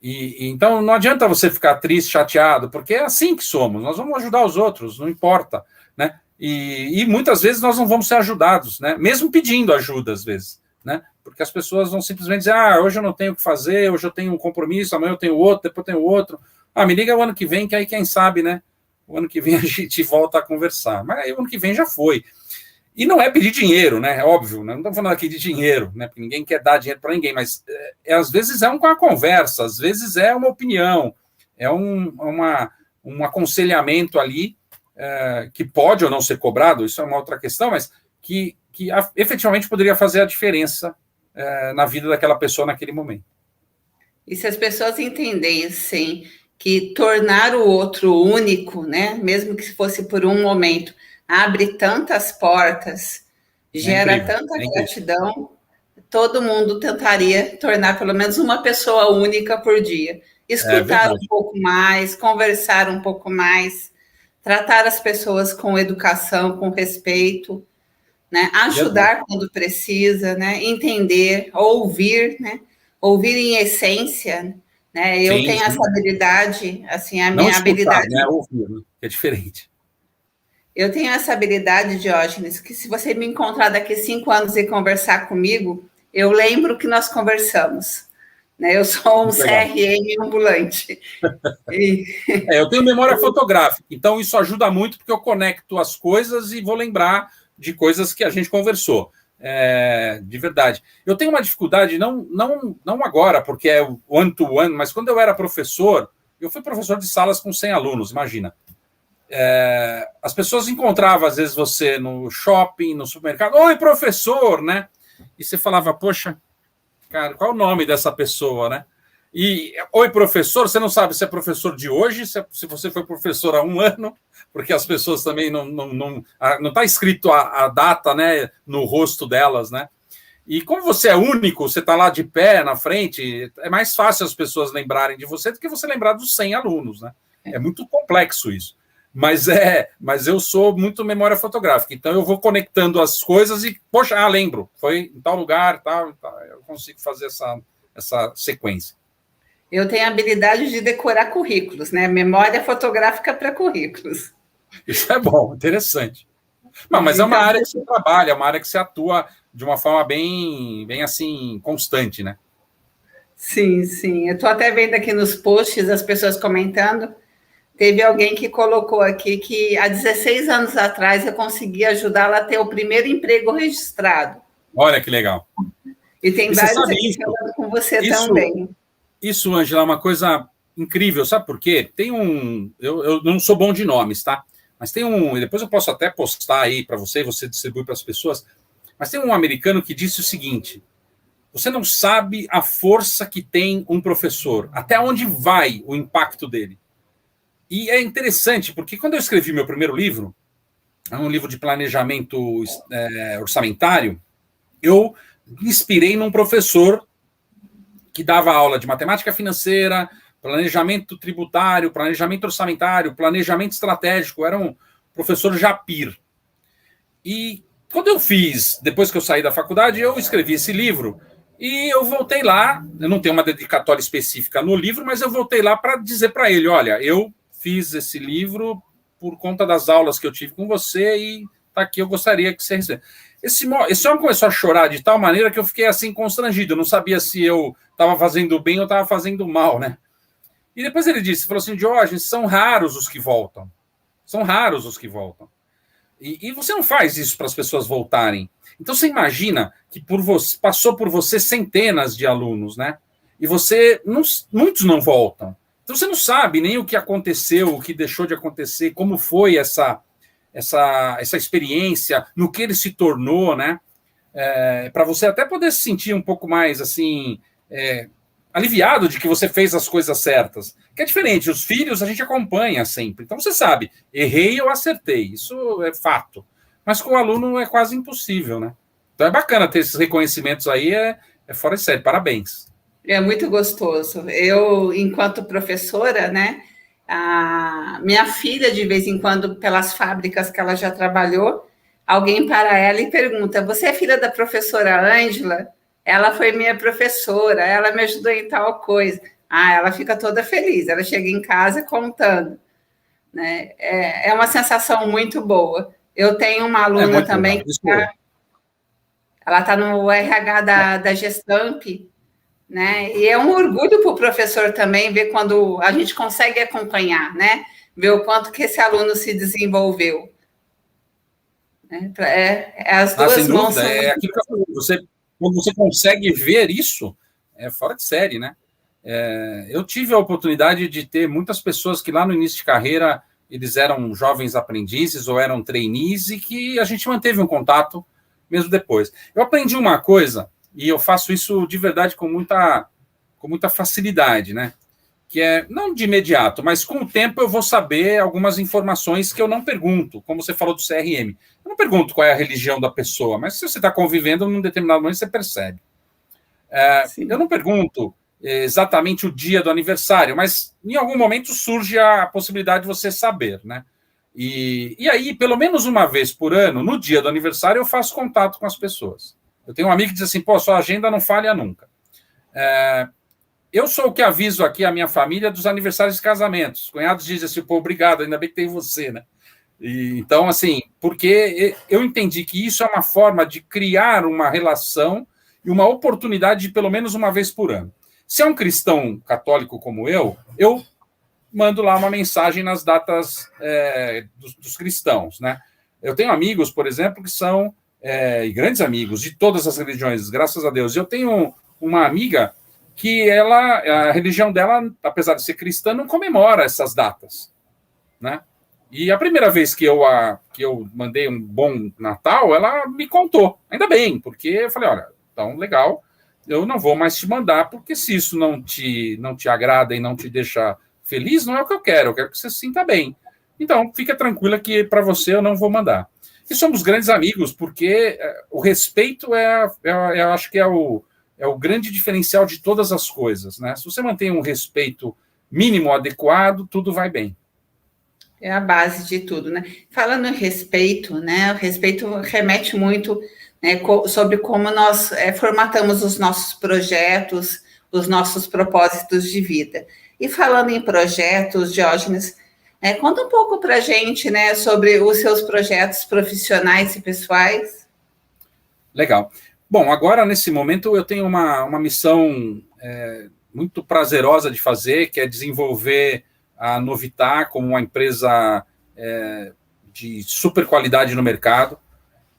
Então não adianta você ficar triste, chateado, porque é assim que somos, nós vamos ajudar os outros, não importa, né? E muitas vezes nós não vamos ser ajudados, né? Mesmo pedindo ajuda, às vezes, né? Porque as pessoas vão simplesmente dizer, hoje eu não tenho o que fazer, hoje eu tenho um compromisso, amanhã eu tenho outro, depois eu tenho outro. Me liga o ano que vem, que aí quem sabe, né? O ano que vem a gente volta a conversar. Mas aí o ano que vem já foi. E não é pedir dinheiro, né? É óbvio, né? Não estamos falando aqui de dinheiro, né? Porque ninguém quer dar dinheiro para ninguém, mas às vezes é uma conversa, às vezes é uma opinião, é um aconselhamento ali, que pode ou não ser cobrado, isso é uma outra questão, mas que efetivamente poderia fazer a diferença na vida daquela pessoa naquele momento. E se as pessoas entendessem que tornar o outro único, né, mesmo que fosse por um momento, abre tantas portas, gera tanta gratidão, todo mundo tentaria tornar pelo menos uma pessoa única por dia. Escutar um pouco mais, conversar um pouco mais, tratar as pessoas com educação, com respeito, né? Ajudar quando precisa, né? Entender, ouvir, né? Ouvir em essência, né? Eu tenho essa habilidade, assim, a minha habilidade... Né? Ouvir, né? É diferente. Eu tenho essa habilidade, Diógenes, que se você me encontrar daqui 5 anos e conversar comigo, eu lembro que nós conversamos. Né? Eu sou um CRM ambulante. Eu tenho memória fotográfica, então isso ajuda muito, porque eu conecto as coisas e vou lembrar de coisas que a gente conversou. De verdade. Eu tenho uma dificuldade, não agora, porque é o one-to-one, mas quando eu era professor, eu fui professor de salas com 100 alunos, imagina. As pessoas encontravam, às vezes, você no shopping, no supermercado, oi, professor, né? E você falava, poxa, cara, qual é o nome dessa pessoa, né? E, oi, professor, você não sabe se é professor de hoje, se você foi professor há 1 ano, porque as pessoas também não está escrito a data, né, no rosto delas, né? E como você é único, você está lá de pé na frente, é mais fácil as pessoas lembrarem de você do que você lembrar dos 100 alunos, né? É muito complexo isso. Mas eu sou muito memória fotográfica, então eu vou conectando as coisas e, poxa, lembro, foi em tal lugar, tal, eu consigo fazer essa sequência. Eu tenho a habilidade de decorar currículos, né? Memória fotográfica para currículos. Isso é bom, interessante. Mas é uma área que você trabalha, é uma área que você atua de uma forma bem assim, constante, né? Sim, sim. Eu estou até vendo aqui nos posts as pessoas comentando. Teve alguém que colocou aqui que há 16 anos atrás eu consegui ajudá-la a ter o primeiro emprego registrado. Olha que legal. E tem vários aqui falando com você também. Isso, Ângela, é uma coisa incrível, sabe por quê? Eu não sou bom de nomes, tá? Mas tem depois eu posso até postar aí para você, e você distribui para as pessoas, mas tem um americano que disse o seguinte: você não sabe a força que tem um professor, até onde vai o impacto dele. E é interessante, porque quando eu escrevi meu primeiro livro, um livro de planejamento orçamentário, eu me inspirei num professor que dava aula de matemática financeira, planejamento tributário, planejamento orçamentário, planejamento estratégico, era um professor Japir. E quando eu depois que eu saí da faculdade, eu escrevi esse livro e eu voltei lá, eu não tenho uma dedicatória específica no livro, mas eu voltei lá para dizer para ele, olha, eu fiz esse livro por conta das aulas que eu tive com você e tá aqui, eu gostaria que você recebesse. Esse homem começou a chorar de tal maneira que eu fiquei assim constrangido, eu não sabia se eu estava fazendo bem ou estava fazendo mal, né? E depois ele falou assim, Diógenes, são raros os que voltam. São raros os que voltam. E você não faz isso para as pessoas voltarem. Então você imagina que passou por você centenas de alunos, né? E muitos não voltam. Então você não sabe nem o que aconteceu, o que deixou de acontecer, como foi essa experiência, no que ele se tornou, né? Para você até poder se sentir um pouco mais assim aliviado de que você fez as coisas certas. Que é diferente, os filhos a gente acompanha sempre. Então você sabe, errei ou acertei, isso é fato. Mas com o aluno é quase impossível, né? Então é bacana ter esses reconhecimentos aí, é fora de série, parabéns. É muito gostoso. Eu, enquanto professora, né? A minha filha, de vez em quando, pelas fábricas que ela já trabalhou, alguém para ela e pergunta, você é filha da professora Ângela? Ela foi minha professora, ela me ajudou em tal coisa. ela fica toda feliz, ela chega em casa contando, né? É uma sensação muito boa. Eu tenho uma aluna também que ela está no RH da Gestamp, né? E é um orgulho para o professor também ver quando a gente consegue acompanhar, né? Ver o quanto que esse aluno se desenvolveu. As duas sem mãos dúvida, são... aquilo que eu falei, quando você consegue ver isso, é fora de série, né? Eu tive a oportunidade de ter muitas pessoas que lá no início de carreira eles eram jovens aprendizes ou eram trainees e que a gente manteve um contato mesmo depois. Eu aprendi uma coisa, e eu faço isso de verdade com muita facilidade, né? Que é, não de imediato, mas com o tempo eu vou saber algumas informações que eu não pergunto, como você falou do CRM. Eu não pergunto qual é a religião da pessoa, mas se você está convivendo num determinado momento, você percebe. Eu não pergunto exatamente o dia do aniversário, mas em algum momento surge a possibilidade de você saber, né? E aí, pelo menos uma vez por ano, no dia do aniversário, eu faço contato com as pessoas. Eu tenho um amigo que diz assim, sua agenda não falha nunca. Eu sou o que aviso aqui a minha família dos aniversários de casamentos. Os cunhados dizem assim, obrigado, ainda bem que tem você, né? Então, assim, porque eu entendi que isso é uma forma de criar uma relação e uma oportunidade de pelo menos uma vez por ano. Se é um cristão católico como eu mando lá uma mensagem nas datas dos cristãos, né? Eu tenho amigos, por exemplo, que são grandes amigos de todas as religiões, graças a Deus. Eu tenho uma amiga que a religião dela, apesar de ser cristã, não comemora essas datas, né? E a primeira vez que eu mandei um bom Natal, ela me contou. Ainda bem, porque eu falei, olha, então legal, eu não vou mais te mandar, porque se isso não te agrada e não te deixa feliz, não é o que eu quero que você se sinta bem. Então, fica tranquila que para você eu não vou mandar. E somos grandes amigos, porque o respeito eu acho que é o grande diferencial de todas as coisas, né? Se você mantém um respeito mínimo adequado, tudo vai bem. É a base de tudo, né? Falando em respeito, né? O respeito remete muito, né, sobre como nós formatamos os nossos projetos, os nossos propósitos de vida. E falando em projetos, Diógenes, conta um pouco para a gente, né, sobre os seus projetos profissionais e pessoais. Legal. Bom, agora, nesse momento, eu tenho uma missão muito prazerosa de fazer, que é desenvolver a Novitar como uma empresa de super qualidade no mercado.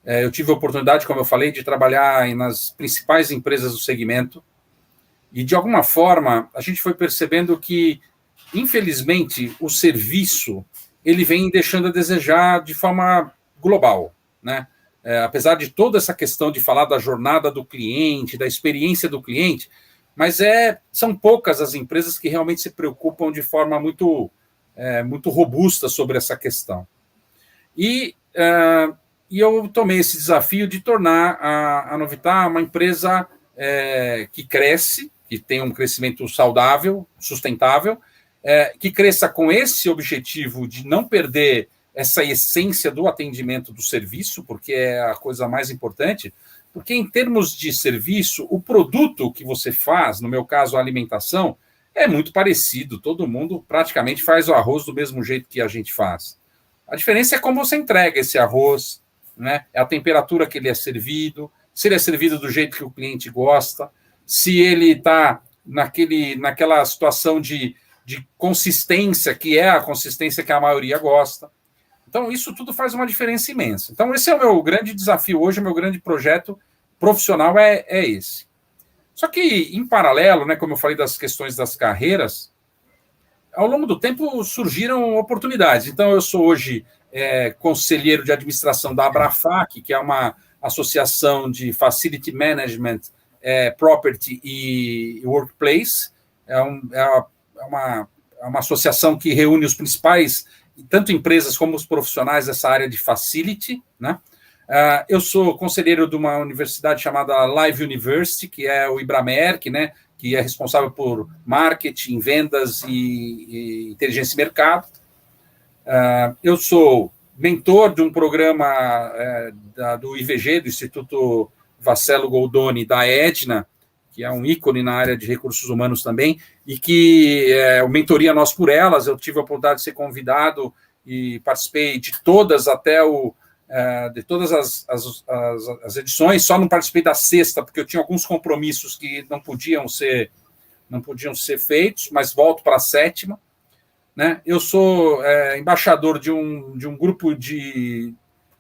Eu tive a oportunidade, como eu falei, de trabalhar nas principais empresas do segmento e, de alguma forma, a gente foi percebendo que, infelizmente, o serviço ele vem deixando a desejar de forma global, né? Apesar de toda essa questão de falar da jornada do cliente, da experiência do cliente, mas são poucas as empresas que realmente se preocupam de forma muito robusta sobre essa questão. E eu tomei esse desafio de tornar a Novitar uma empresa que cresce, que tem um crescimento saudável, sustentável, que cresça com esse objetivo de não perder essa essência do atendimento do serviço, porque é a coisa mais importante, porque em termos de serviço, o produto que você faz, no meu caso a alimentação, é muito parecido, todo mundo praticamente faz o arroz do mesmo jeito que a gente faz. A diferença é como você entrega esse arroz, né? É a temperatura que ele é servido, se ele é servido do jeito que o cliente gosta, se ele está naquela situação de consistência, que é a consistência que a maioria gosta. Então, isso tudo faz uma diferença imensa. Então, esse é o meu grande desafio hoje, o meu grande projeto profissional é esse. Só que, em paralelo, né, como eu falei das questões das carreiras, ao longo do tempo surgiram oportunidades. Então, eu sou hoje conselheiro de administração da Abrafac, que é uma associação de Facility Management, Property e Workplace. É uma associação que reúne os principais, tanto empresas como os profissionais dessa área de facility, né? Eu sou conselheiro de uma universidade chamada Live University, que é o Ibramerc, né? Que é responsável por marketing, vendas e inteligência de mercado. Eu sou mentor de um programa do IVG, do Instituto Vascello Goldoni, da Edna, que é um ícone na área de recursos humanos também, e que o Mentoria Nós por Elas, eu tive a oportunidade de ser convidado e participei de todas de todas as edições, só não participei da sexta, porque eu tinha alguns compromissos que não podiam ser feitos, mas volto para a sétima. Né? Eu sou embaixador de um grupo de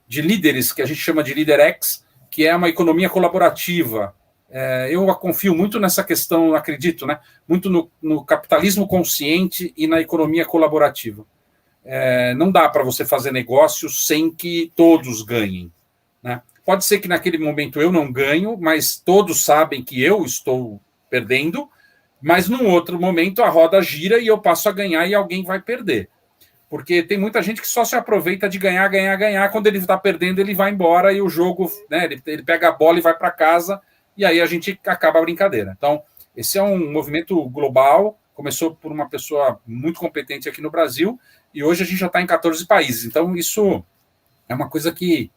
líderes, que a gente chama de LeaderX, que é uma economia colaborativa. Eu confio muito nessa questão, acredito, né? Muito no capitalismo consciente e na economia colaborativa. Não dá para você fazer negócio sem que todos ganhem. Né? Pode ser que naquele momento eu não ganho, mas todos sabem que eu estou perdendo, mas num outro momento a roda gira e eu passo a ganhar e alguém vai perder. Porque tem muita gente que só se aproveita de ganhar, ganhar, ganhar. Quando ele está perdendo, ele vai embora e o jogo, né, ele pega a bola e vai para casa, e aí a gente acaba a brincadeira. Então, esse é um movimento global, começou por uma pessoa muito competente aqui no Brasil, e hoje a gente já está em 14 países. Então, isso é uma coisa que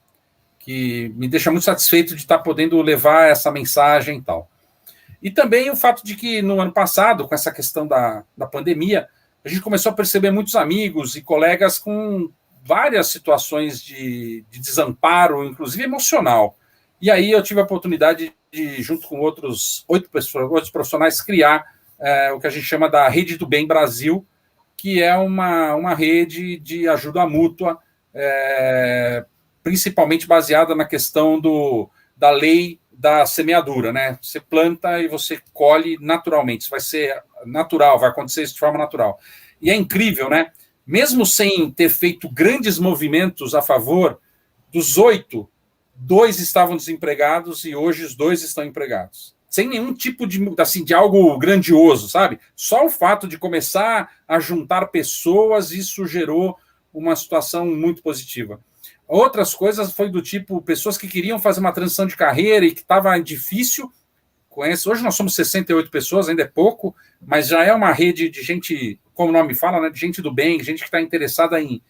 me deixa muito satisfeito de estar podendo levar essa mensagem e tal. E também o fato de que no ano passado, com essa questão da pandemia, a gente começou a perceber muitos amigos e colegas com várias situações de desamparo, inclusive emocional. E aí eu tive a oportunidade de, junto com outros 8 profissionais, criar o que a gente chama da Rede do Bem Brasil, que é uma rede de ajuda mútua, principalmente baseada na questão da lei da semeadura, né? Você planta e você colhe naturalmente. Isso vai ser natural, vai acontecer isso de forma natural. E é incrível, né? Mesmo sem ter feito grandes movimentos a favor, dos 8, 2 estavam desempregados e hoje os 2 estão empregados. Sem nenhum tipo de algo grandioso, sabe? Só o fato de começar a juntar pessoas, isso gerou uma situação muito positiva. Outras coisas foi do tipo, pessoas que queriam fazer uma transição de carreira e que estava difícil. Hoje nós somos 68 pessoas, ainda é pouco, mas já é uma rede de gente, como o nome fala, né, de gente do bem, gente que está interessada em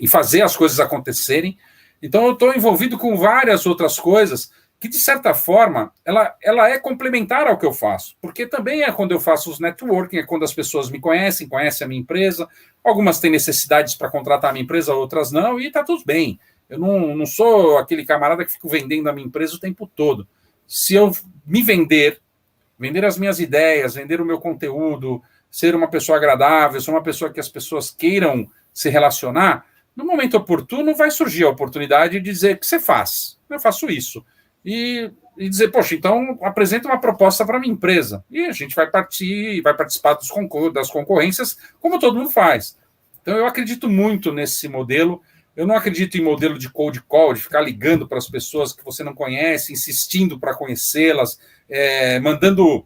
fazer as coisas acontecerem. Então eu estou envolvido com várias outras coisas que, de certa forma, ela é complementar ao que eu faço, porque também é quando eu faço os networking, é quando as pessoas me conhecem a minha empresa, algumas têm necessidades para contratar a minha empresa, outras não, e está tudo bem. Eu não sou aquele camarada que fico vendendo a minha empresa o tempo todo. Se eu me vender as minhas ideias, vender o meu conteúdo, ser uma pessoa agradável, ser uma pessoa que as pessoas queiram se relacionar, no momento oportuno vai surgir a oportunidade de dizer o que você faz. Eu faço isso. E dizer, poxa, então apresenta uma proposta para a minha empresa. E a gente vai participar das concorrências, como todo mundo faz. Então, eu acredito muito nesse modelo. Eu não acredito em modelo de cold call, de ficar ligando para as pessoas que você não conhece, insistindo para conhecê-las, mandando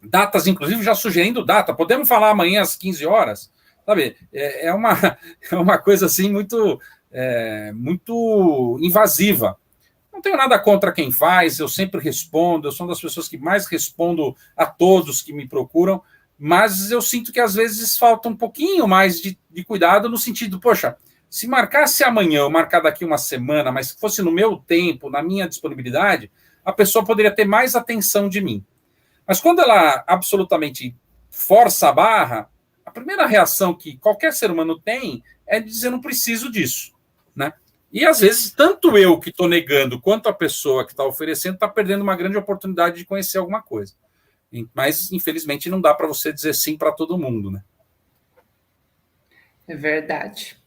datas, inclusive já sugerindo data. Podemos falar amanhã às 15 horas? Sabe? É uma coisa assim muito invasiva. Não tenho nada contra quem faz, eu sempre respondo, eu sou uma das pessoas que mais respondo a todos que me procuram, mas eu sinto que às vezes falta um pouquinho mais de cuidado no sentido, poxa, se marcasse amanhã ou marcar daqui uma semana, mas se fosse no meu tempo, na minha disponibilidade, a pessoa poderia ter mais atenção de mim. Mas quando ela absolutamente força a barra, a primeira reação que qualquer ser humano tem é dizer, não preciso disso, né? E, às vezes, tanto eu que estou negando, quanto a pessoa que está oferecendo, está perdendo uma grande oportunidade de conhecer alguma coisa. Mas, infelizmente, não dá para você dizer sim para todo mundo, né? É verdade.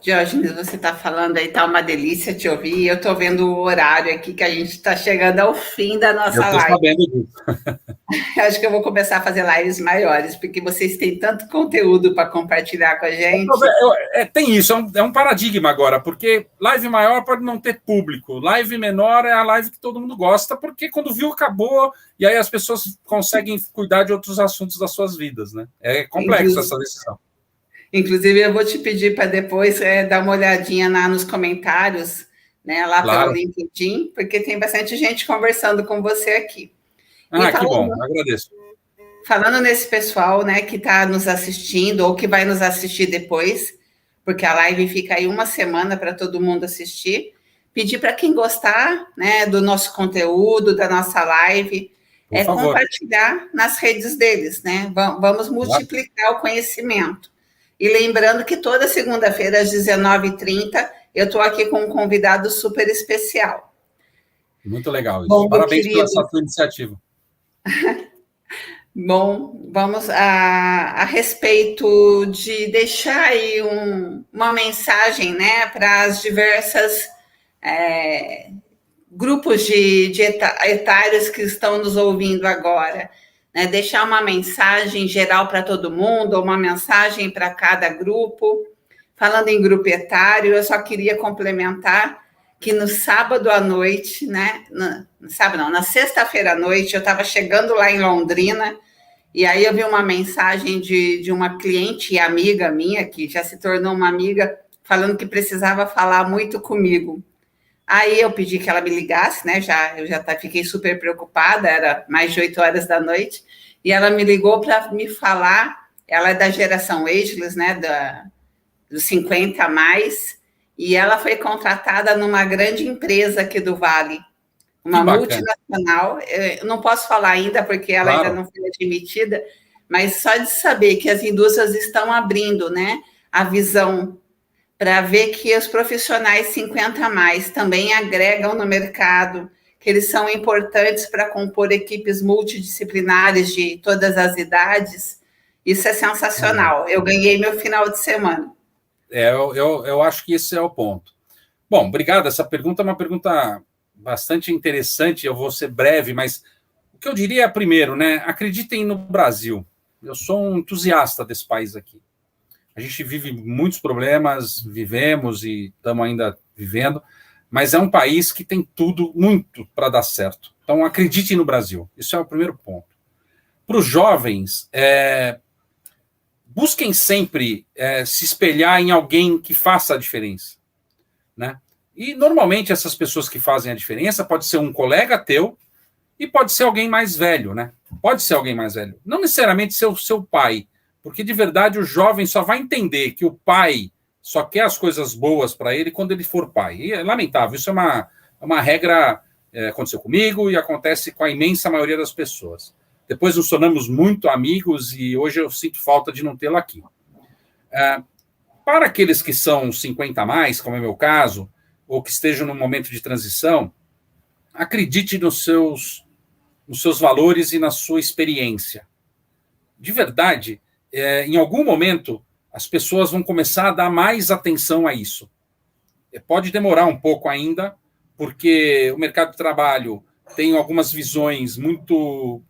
Diógenes, você está falando aí, está uma delícia te ouvir. Eu estou vendo o horário aqui que a gente está chegando ao fim da nossa live. Eu estou sabendo disso. Acho que eu vou começar a fazer lives maiores, porque vocês têm tanto conteúdo para compartilhar com a gente. Tem isso, é um paradigma agora, porque live maior pode não ter público, live menor é a live que todo mundo gosta, porque quando viu, acabou, e aí as pessoas conseguem cuidar de outros assuntos das suas vidas, né? É complexo essa decisão. Inclusive, eu vou te pedir para depois dar uma olhadinha nos comentários, né, lá pelo LinkedIn, porque tem bastante gente conversando com você aqui. Que bom, agradeço. Falando nesse pessoal, né, que está nos assistindo ou que vai nos assistir depois, porque a live fica aí uma semana para todo mundo assistir. pedir para quem gostar, né, do nosso conteúdo, da nossa live, compartilhar nas redes deles, né? Vamos multiplicar o conhecimento. E lembrando que toda segunda-feira, às 19h30, eu estou aqui com um convidado super especial. Muito legal isso. Bom, parabéns pela sua iniciativa. Bom, vamos a respeito de deixar aí uma mensagem, né, para as diversas grupos de etários que estão nos ouvindo agora, né? Deixar uma mensagem geral para todo mundo, ou uma mensagem para cada grupo. Falando em grupo etário, eu só queria complementar que no sábado à noite, né? Na sexta-feira à noite, eu estava chegando lá em Londrina, e aí eu vi uma mensagem de uma cliente e amiga minha, que já se tornou uma amiga, falando que precisava falar muito comigo. Aí eu pedi que ela me ligasse, né? Eu já fiquei super preocupada, era mais de 8 horas da noite, e ela me ligou para me falar. Ela é da geração Ageless, né? Dos 50 a mais, e ela foi contratada numa grande empresa aqui do Vale, uma multinacional. Eu não posso falar ainda, porque ela ainda não foi admitida, mas só de saber que as indústrias estão abrindo, né, a visão para ver que os profissionais 50 a mais também agregam no mercado, que eles são importantes para compor equipes multidisciplinares de todas as idades. Isso é sensacional. Eu ganhei meu final de semana. Eu acho que esse é o ponto. Bom, obrigado. Essa pergunta é uma pergunta bastante interessante. Eu vou ser breve, mas o que eu diria primeiro, né? Acreditem no Brasil. Eu sou um entusiasta desse país aqui. A gente vive muitos problemas, vivemos e estamos ainda vivendo, mas é um país que tem tudo, muito para dar certo. Então, acreditem no Brasil. Isso é o primeiro ponto. Para os jovens, busquem sempre se espelhar em alguém que faça a diferença, né? E, normalmente, essas pessoas que fazem a diferença pode ser um colega teu e pode ser alguém mais velho, né? Pode ser alguém mais velho. Não necessariamente ser o seu pai, porque, de verdade, o jovem só vai entender que o pai só quer as coisas boas para ele quando ele for pai. E é lamentável, isso é uma regra, aconteceu comigo e acontece com a imensa maioria das pessoas. Depois nos tornamos muito amigos e hoje eu sinto falta de não tê-lo aqui. Para aqueles que são 50 a mais, como é o meu caso, ou que estejam no momento de transição, acredite nos seus valores e na sua experiência. De verdade, em algum momento, as pessoas vão começar a dar mais atenção a isso. Pode demorar um pouco ainda, porque o mercado de trabalho tem algumas visões muito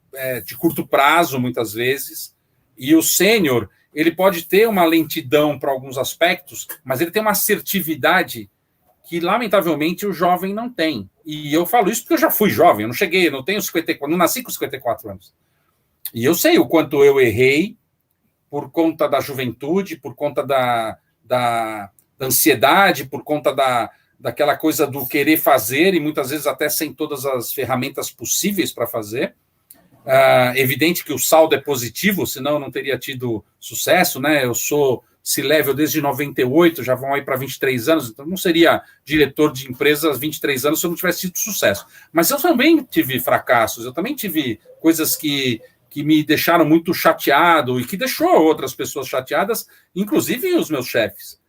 de curto prazo, muitas vezes, e o sênior, ele pode ter uma lentidão para alguns aspectos, mas ele tem uma assertividade que, lamentavelmente, o jovem não tem. E eu falo isso porque eu já fui jovem, eu não tenho 54, não nasci com 54 anos. E eu sei o quanto eu errei por conta da juventude, por conta da ansiedade, por conta daquela coisa do querer fazer, e muitas vezes até sem todas as ferramentas possíveis para fazer. Evidente que o saldo é positivo, senão eu não teria tido sucesso, né? Eu sou C-Level desde 98, já vão aí para 23 anos, então não seria diretor de empresas 23 anos se eu não tivesse tido sucesso. Mas eu também tive fracassos, eu também tive coisas que me deixaram muito chateado e que deixou outras pessoas chateadas, inclusive os meus chefes.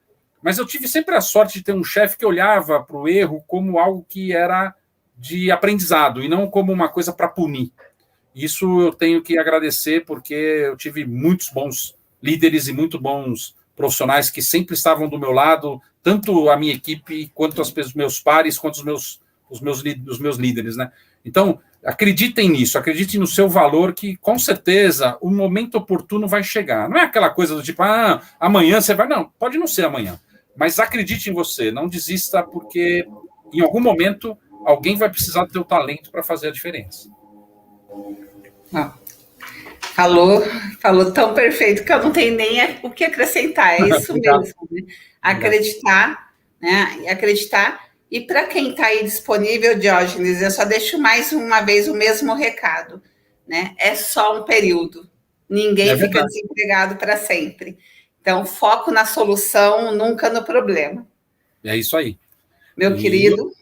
Mas eu tive sempre a sorte de ter um chefe que olhava para o erro como algo que era de aprendizado e não como uma coisa para punir. Isso eu tenho que agradecer, porque eu tive muitos bons líderes e muito bons profissionais que sempre estavam do meu lado, tanto a minha equipe, quanto os meus pares, quanto os meus líderes, né? Então, acreditem nisso, acreditem no seu valor, que com certeza o momento oportuno vai chegar. Não é aquela coisa do tipo, amanhã você vai... Não, pode não ser amanhã, mas acredite em você, não desista, porque em algum momento alguém vai precisar do teu talento para fazer a diferença. Falou tão perfeito que eu não tenho nem o que acrescentar, é isso mesmo, né? Acreditar, né? E acreditar. E para quem está aí disponível, Diógenes, eu só deixo mais uma vez o mesmo recado, né? É só um período, ninguém fica desempregado para sempre. Então, foco na solução, nunca no problema. É isso aí. Meu querido.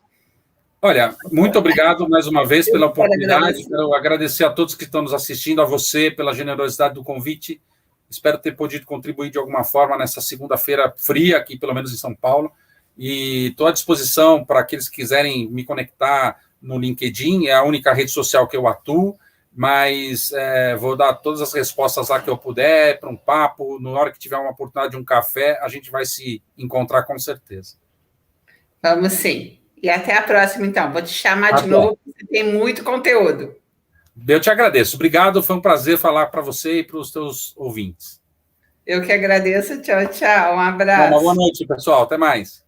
Olha, muito obrigado mais uma vez pela oportunidade. Agradecer. Quero agradecer a todos que estão nos assistindo, a você pela generosidade do convite. Espero ter podido contribuir de alguma forma nessa segunda-feira fria, aqui pelo menos em São Paulo. E estou à disposição para aqueles que quiserem me conectar no LinkedIn, é a única rede social que eu atuo, mas vou dar todas as respostas lá que eu puder, para um papo. Na hora que tiver uma oportunidade de um café, a gente vai se encontrar com certeza. Vamos sim. E até a próxima, então. Vou te chamar de Até. novo, porque tem muito conteúdo. Eu te agradeço. Obrigado, foi um prazer falar para você e para os teus ouvintes. Eu que agradeço. Tchau, tchau. Um abraço. Uma boa noite, pessoal. Até mais.